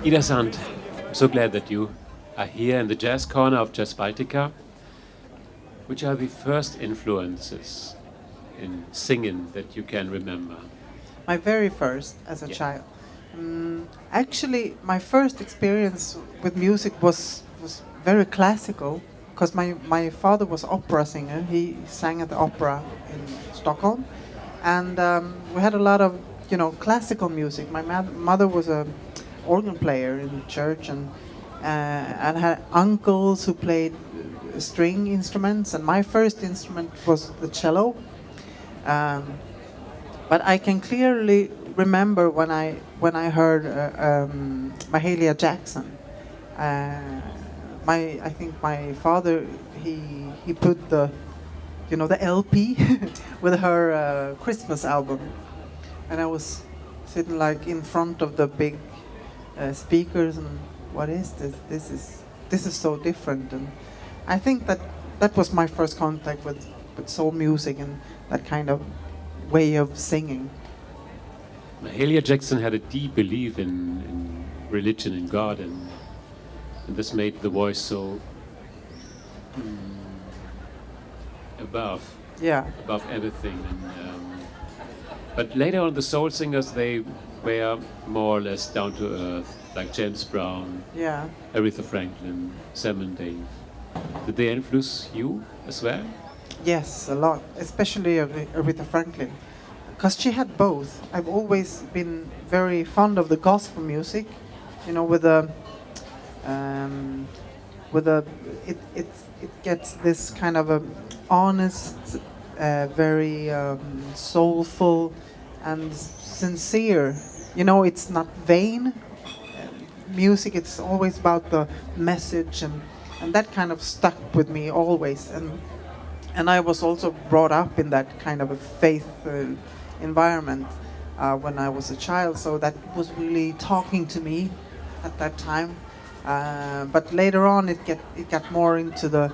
Ida Sand, I'm so glad that you are here in the jazz corner of JazzBaltica. Which are the first influences in singing that you can remember? My very first as a Yeah. child. Actually, my first experience with music was very classical because my father was opera singer. He sang at the opera in Stockholm, and we had a lot of classical music. My mother was a organ player in the church, and had uncles who played string instruments, and my first instrument was the cello. Um, but I can clearly remember when I heard Mahalia Jackson. Uh, I think my father he put the LP with her Christmas album, and I was sitting like in front of the big speakers, and what is this? This is so different, and I think that was my first contact with soul music and that kind of way of singing. Mahalia Jackson had a deep belief in religion and God, and this made the voice so above Yeah, everything. But later on, the soul singers, they were more or less down to earth, like James Brown, yeah. Aretha Franklin, Sam and Dave. Did they influence you as well? Yes, a lot, especially Aretha Franklin, because she had both. I've always been very fond of the gospel music, with um, it gets this kind of a honest, very soulful and sincere. It's not vain. Music, it's always about the message, and that kind of stuck with me always. And I was also brought up in that kind of a faith environment when I was a child, so that was really talking to me at that time. But later on, it got more into the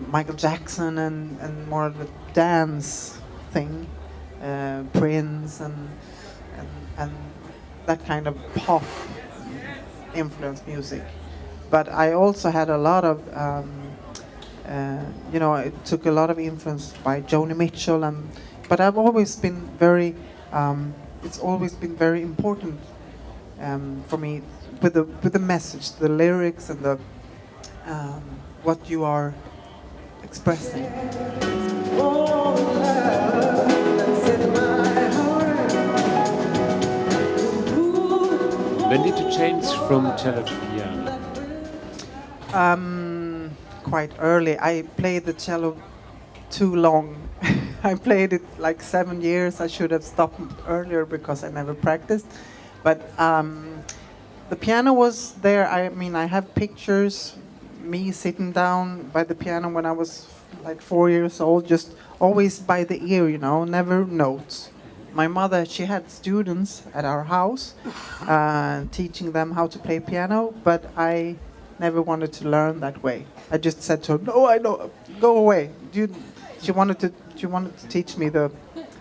Michael Jackson and more of the dance thing, Prince and that kind of pop influence music. But I also had a lot of it took a lot of influence by Joni Mitchell, but I've always been very, it's always been very important for me with the message, the lyrics, and the what you are expressing. When did you change from cello to piano? Quite early. I played the cello too long. I played it like 7 years. I should have stopped earlier because I never practiced. But the piano was there. I mean, I have pictures, me sitting down by the piano when I was like 4 years old, just always by the ear, never notes. My mother, she had students at our house teaching them how to play piano, but I never wanted to learn that way. I just said to her, "No, I don't. Go away." She wanted to teach me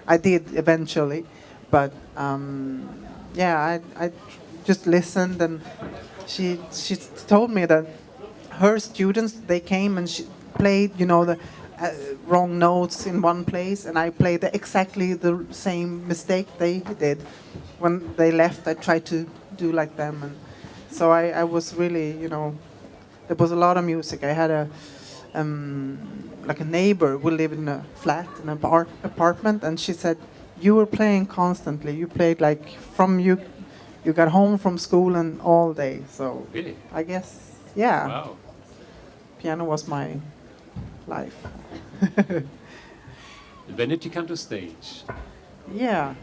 I did eventually, but I just listened, and she told me that her students, they came and she played the wrong notes in one place, and I played exactly the same mistake they did. When they left, I tried to do like them, and so I was really, there was a lot of music. I had like a neighbor. We lived in a flat, in an apartment, and she said, "You were playing constantly. You played like from you got home from school and all day." So Really? I guess, yeah, Wow. piano was my life. When did you come to stage? Yeah.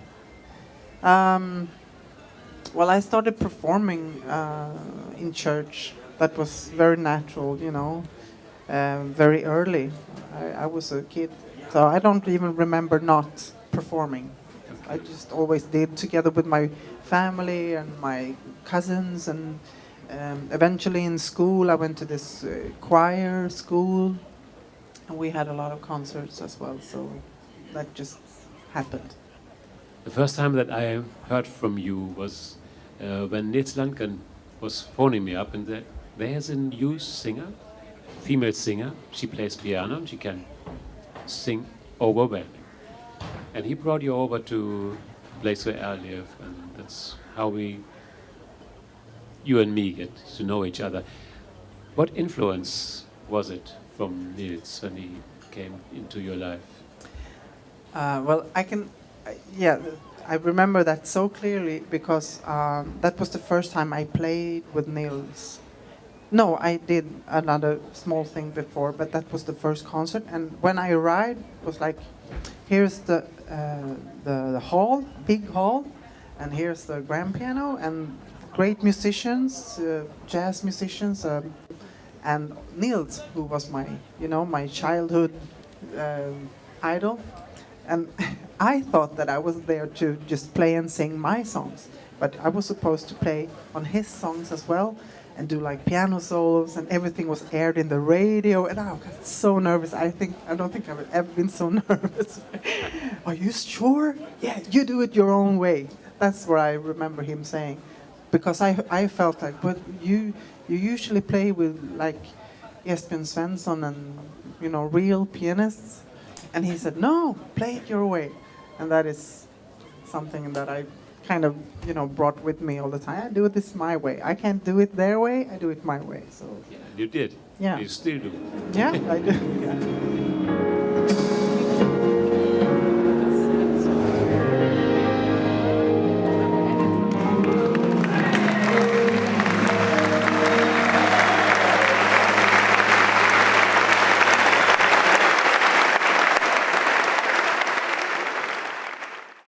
Well, I started performing in church. That was very natural, very early. I was a kid, so I don't even remember not performing. I just always did, together with my family and my cousins, and eventually in school I went to this choir school, and we had a lot of concerts as well, so that just happened. The first time that I heard from you was when Nils Landgren was phoning me up, and there's a new singer, female singer. She plays piano and she can sing over well. And he brought you over to place where I live, and that's how you and me get to know each other. What influence was it from Niels when he came into your life? Well, I remember that so clearly because that was the first time I played with Niels. No, I did another small thing before, but that was the first concert. And when I arrived, it was like, here's the hall, big hall, and here's the grand piano, and great musicians, jazz musicians, and Niels, who was my childhood idol. And I thought that I was there to just play and sing my songs, but I was supposed to play on his songs as well and do like piano solos, and everything was aired in the radio, and I got so nervous. I don't think I've ever been so nervous. Are you sure? Yeah, you do it your own way. That's what I remember him saying, because I felt like, but you usually play with like Esbjörn Svensson and real pianists. And he said, no, play it your way. And that is something that I kind of, brought with me all the time. I do this my way. I can't do it their way. I do it my way. So Yeah, you did. Yeah. You still do. Yeah, I do. Yeah.